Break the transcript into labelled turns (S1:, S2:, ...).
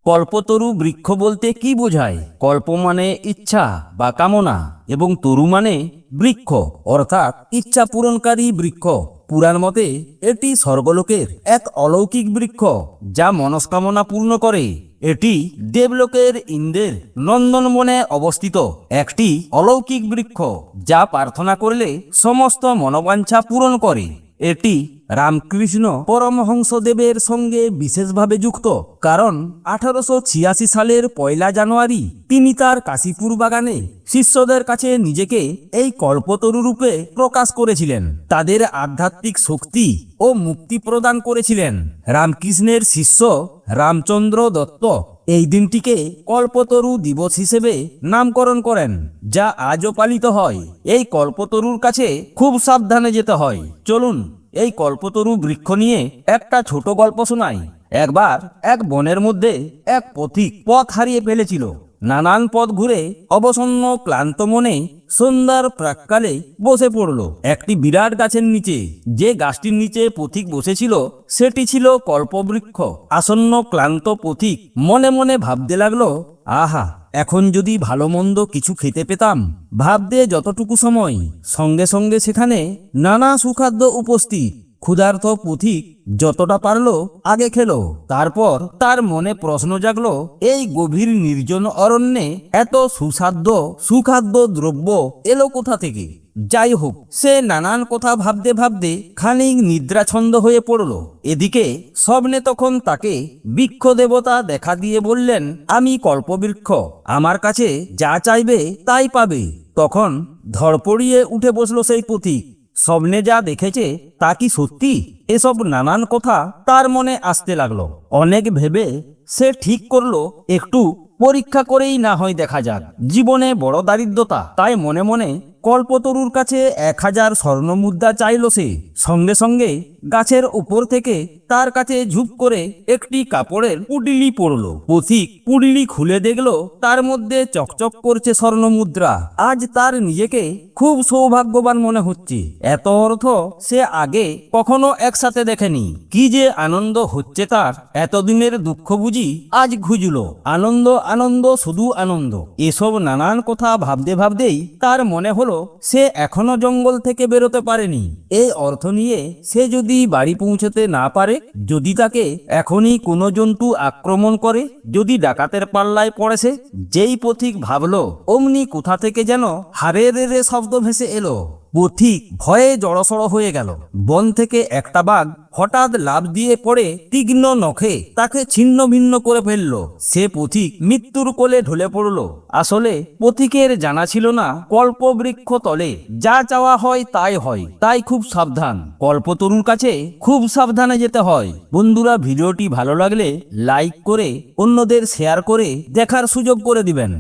S1: কল্পতরু বৃক্ষ বলতে কি বোঝায়? কল্প মানে ইচ্ছা বা কামনা এবং তরু মানে বৃক্ষ অর্থাৎ ইচ্ছা পূরণকারী বৃক্ষ। পুরাণ মতে এটি স্বর্গলোকের এক অলৌকিক বৃক্ষ যা মনস্কামনা পূর্ণ করে। এটি দেবলোকের ইন্দ্রের নন্দনবনে অবস্থিত একটি অলৌকিক বৃক্ষ যা প্রার্থনা করলে সমস্ত মনোবাঞ্ছা পূরণ করে। এটি রামকৃষ্ণ পরমহংসদেবের সঙ্গে বিশেষভাবে যুক্ত, কারণ 1886 সালের 1 জানুয়ারি তিনি তার কাশীপুর বাগানে শিষ্যদের কাছে নিজেকে এই কল্পতরু রূপে প্রকাশ করেছিলেন, তাদের আধ্যাত্মিক শক্তি ও মুক্তি প্রদান করেছিলেন। রামকৃষ্ণের শিষ্য রামচন্দ্র দত্ত এই দিনটিকে কল্পতরু দিবস হিসেবে নামকরণ করেন, যা আজও পালিত হয়। এই কল্পতরুর কাছে খুব সাবধানে যেতে হয়। চলুন এই কল্পতরু বৃক্ষ নিয়ে একটা ছোট গল্প শোনাই। একবার এক বনের মধ্যে এক পথিক পথ হারিয়ে ফেলেছিল। নানান পথ ঘুরে অবসন্ন ক্লান্ত মনে সন্ধ্যার প্রাক্কালে বসে পড়ল একটি বিরাট গাছের নিচে। যে গাছটির নিচে পথিক বসেছিল সেটি ছিল কল্পবৃক্ষ। আসন্ন ক্লান্ত পথিক মনে মনে ভাবতে লাগলো, আহা, এখন যদি ভালো মন্দ কিছু খেতে পেতাম। ভাবতে যতটুকু সময় সঙ্গে সঙ্গে সেখানে নানা সুখাদ্য উপস্থিত। ক্ষুধার্ত পথিক যতটা পারলো আগে খেলো। তারপর তার মনে প্রশ্ন জাগলো, এই গভীর নির্জন অরণ্যে এত সুখাদ্য দ্রব্য এলো কোথা থেকে? যাই হোক, সে নানান কথা ভাবতে ভাবতে খানিক নিদ্রাছন্দ হয়ে পড়ল। এদিকে স্বপ্নে তখন তাকে বৃক্ষ দেবতা দেখা দিয়ে বললেন, আমি কল্পবৃক্ষ, আমার কাছে যা চাইবে তাই পাবে। তখন ধড়পড়িয়ে উঠে বসলো সেই পথিক। স্বপ্নে যা দেখেছে তা কি সত্যি? এসব নানান কথা তার মনে আসতে লাগলো। অনেক ভেবে সে ঠিক করলো, একটু পরীক্ষা করেই না হয় দেখা যাক। জীবনে বড় দারিদ্রতা, তাই মনে মনে কল্পতরুর কাছে 1000 স্বর্ণমুদ্রা চাইল সে। সঙ্গে সঙ্গে গাছের উপর থেকে তার কাছে ঝুপ করে একটি কাপড়ের পুঁটলি পড়ল। পথিক পুঁটলি খুলে দেখলো তার মধ্যে চকচক করছে স্বর্ণমুদ্রা। আজ তার নিজেকে খুব সৌভাগ্যবান মনে হচ্ছে। এত অর্থ সে আগে কখনো একসাথে দেখেনি। কি যে আনন্দ হচ্ছে তার! এতদিনের দুঃখ বুঝি আজ ঘুচলো। আনন্দ আনন্দ, শুধু আনন্দ। এসব নানান কথা ভাবতে ভাবতেই তার মনে হলো সে এখনো জঙ্গল থেকে বেরোতে পারেনি। এই অর্থ নিয়ে সে যদি বাড়ি পৌঁছতে না পারে, যদি তাকে এখনই কোনো জন্তু আক্রমণ করে, যদি ডাকাতের পাল্লায় পড়েছে। যেই পথিক ভাবলো, অমনি কোথা থেকে যেন হারে রে শব্দ ভেসে এলো। পথিক ভয়ে জড়সড় হয়ে গেল। বন থেকে একটা বাঘ হঠাৎ লাফ দিয়ে পড়ে তীক্ষ্ণ নখে তাকে ছিন্ন ভিন্ন করে ফেললো। সে পথিক মৃত্যুর কোলে ঢলে পড়ল। আসলে পথিকের জানা ছিল না কল্পবৃক্ষ তলে যা চাওয়া হয় তাই হয়। তাই খুব সাবধান, কল্পতরুর কাছে খুব সাবধানে যেতে হয়। বন্ধুরা, ভিডিওটি ভালো লাগলে লাইক করে অন্যদের শেয়ার করে দেখার সুযোগ করে দিবেন।